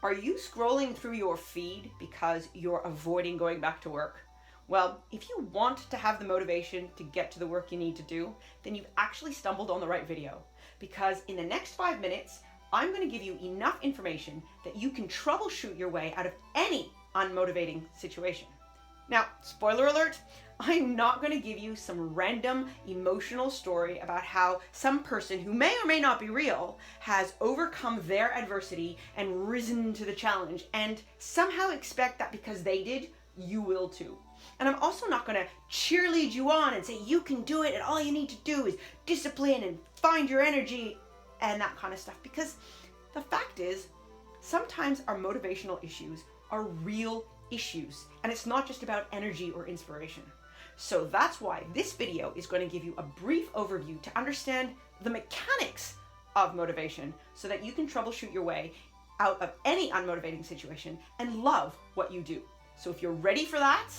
Are you scrolling through your feed because you're avoiding going back to work? Well, if you want to have the motivation to get to the work you need to do, then you've actually stumbled on the right video. Because in the next 5 minutes, I'm going to give you enough information that you can troubleshoot your way out of any unmotivating situation. Now, spoiler alert, I'm not going to give you some random emotional story about how some person who may or may not be real has overcome their adversity and risen to the challenge and somehow expect that because they did, you will too. And I'm also not going to cheerlead you on and say you can do it and all you need to do is discipline and find your energy and that kind of stuff, because the fact is sometimes our motivational issues are real issues and it's not just about energy or inspiration. So that's why this video is going to give you a brief overview to understand the mechanics of motivation so that you can troubleshoot your way out of any unmotivating situation and love what you do. So if you're ready for that,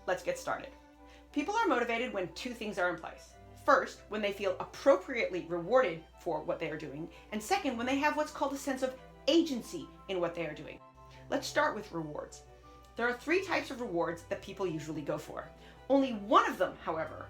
let's get started. People are motivated when two things are in place. First, when they feel appropriately rewarded for what they are doing, and second, when they have what's called a sense of agency in what they are doing. Let's start with rewards. There are 3 types of rewards that people usually go for. Only one of them, however,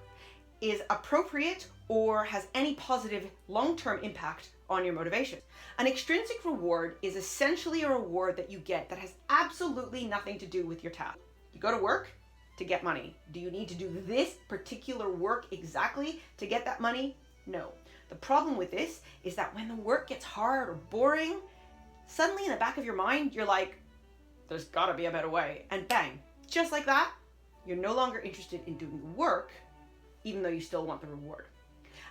is appropriate or has any positive long-term impact on your motivation. An extrinsic reward is essentially a reward that you get that has absolutely nothing to do with your task. You go to work to get money. Do you need to do this particular work exactly to get that money? No. The problem with this is that when the work gets hard or boring, suddenly in the back of your mind, you're like, there's gotta be a better way. And bang, just like that, you're no longer interested in doing the work, even though you still want the reward.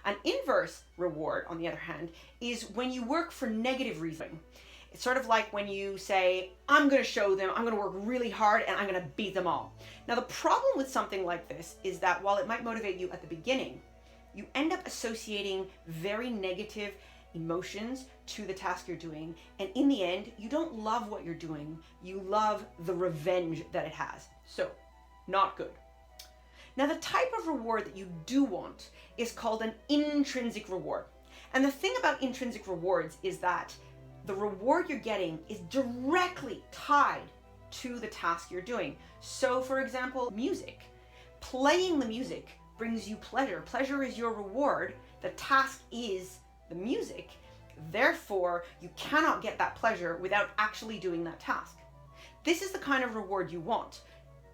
An inverse reward, on the other hand, is when you work for negative reason. It's sort of like when you say, I'm going to show them, I'm going to work really hard and I'm going to beat them all. Now, the problem with something like this is that while it might motivate you at the beginning, you end up associating very negative emotions to the task you're doing. And in the end, you don't love what you're doing. You love the revenge that it has. So, not good. Now, the type of reward that you do want is called an intrinsic reward. And the thing about intrinsic rewards is that the reward you're getting is directly tied to the task you're doing. So, for example, music. Playing the music brings you pleasure. Pleasure is your reward. The task is the music. Therefore, you cannot get that pleasure without actually doing that task. This is the kind of reward you want.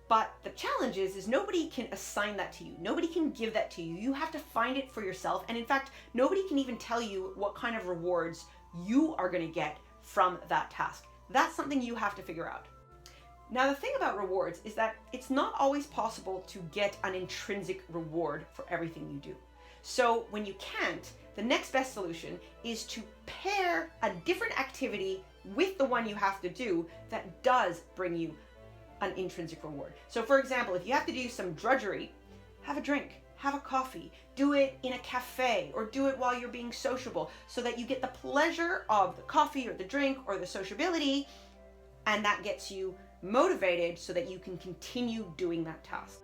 But the challenge is nobody can assign that to you. Nobody can give that to you. You have to find it for yourself. And in fact, nobody can even tell you what kind of rewards you are going to get from that task. That's something you have to figure out. Now, the thing about rewards is that it's not always possible to get an intrinsic reward for everything you do. So when you can't, the next best solution is to pair a different activity with the one you have to do that does bring you an intrinsic reward. So for example, if you have to do some drudgery, have a drink, have a coffee, do it in a cafe, or do it while you're being sociable so that you get the pleasure of the coffee or the drink or the sociability, and that gets you motivated so that you can continue doing that task.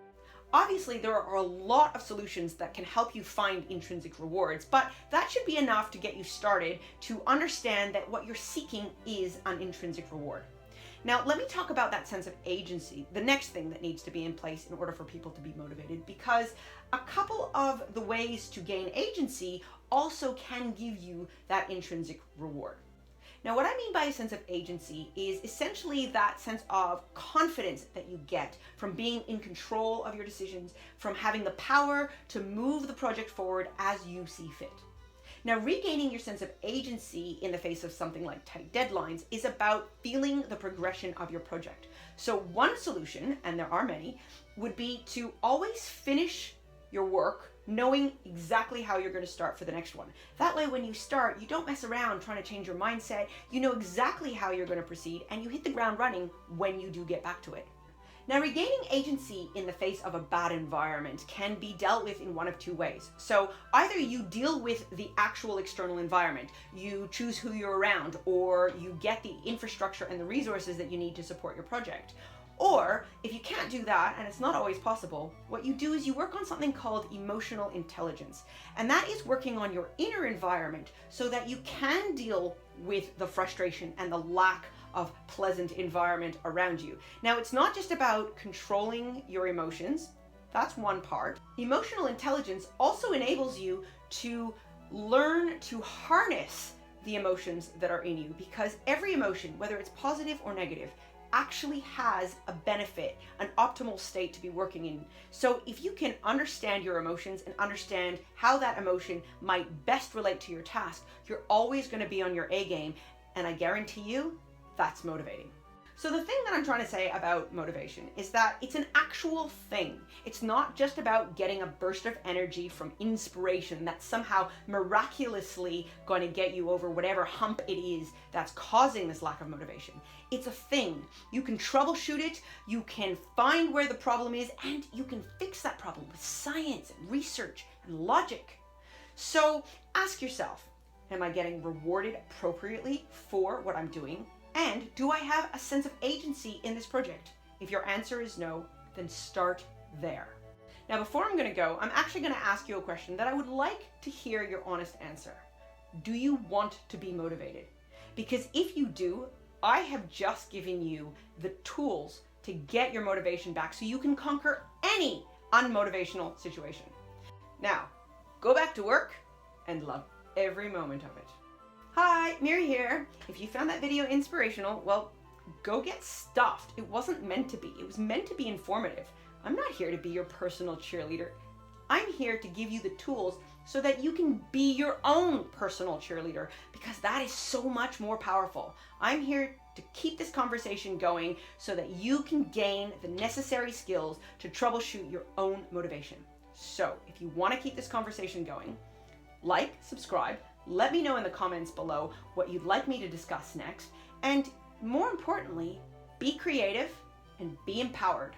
Obviously, there are a lot of solutions that can help you find intrinsic rewards, but that should be enough to get you started to understand that what you're seeking is an intrinsic reward. Now, let me talk about that sense of agency, the next thing that needs to be in place in order for people to be motivated, because a couple of the ways to gain agency also can give you that intrinsic reward. Now, what I mean by a sense of agency is essentially that sense of confidence that you get from being in control of your decisions, from having the power to move the project forward as you see fit. Now, regaining your sense of agency in the face of something like tight deadlines is about feeling the progression of your project. So one solution, and there are many, would be to always finish your work knowing exactly how you're going to start for the next one. That way, when you start, you don't mess around trying to change your mindset. You know exactly how you're going to proceed, and you hit the ground running when you do get back to it. Now, regaining agency in the face of a bad environment can be dealt with in one of 2 ways. So either you deal with the actual external environment, you choose who you're around, or you get the infrastructure and the resources that you need to support your project. Or if you can't do that, and it's not always possible, what you do is you work on something called emotional intelligence. And that is working on your inner environment so that you can deal with the frustration and the lack of pleasant environment around you. Now, it's not just about controlling your emotions. That's one part. Emotional intelligence also enables you to learn to harness the emotions that are in you, because every emotion, whether it's positive or negative, actually has a benefit, an optimal state to be working in. So if you can understand your emotions and understand how that emotion might best relate to your task, you're always going to be on your A game, and I guarantee you that's motivating. So the thing that I'm trying to say about motivation is that it's an actual thing. It's not just about getting a burst of energy from inspiration that's somehow miraculously going to get you over whatever hump it is that's causing this lack of motivation. It's a thing. You can troubleshoot it, you can find where the problem is, and you can fix that problem with science and research and logic. So ask yourself, am I getting rewarded appropriately for what I'm doing? And do I have a sense of agency in this project? If your answer is no, then start there. Now, before I'm going to go, I'm actually going to ask you a question that I would like to hear your honest answer. Do you want to be motivated? Because if you do, I have just given you the tools to get your motivation back so you can conquer any unmotivational situation. Now, go back to work and love every moment of it. Hi, Miri here. If you found that video inspirational, well, go get stuffed. It wasn't meant to be. It was meant to be informative. I'm not here to be your personal cheerleader. I'm here to give you the tools so that you can be your own personal cheerleader, because that is so much more powerful. I'm here to keep this conversation going so that you can gain the necessary skills to troubleshoot your own motivation. So if you want to keep this conversation going, like, subscribe, let me know in the comments below what you'd like me to discuss next, and more importantly, be creative and be empowered.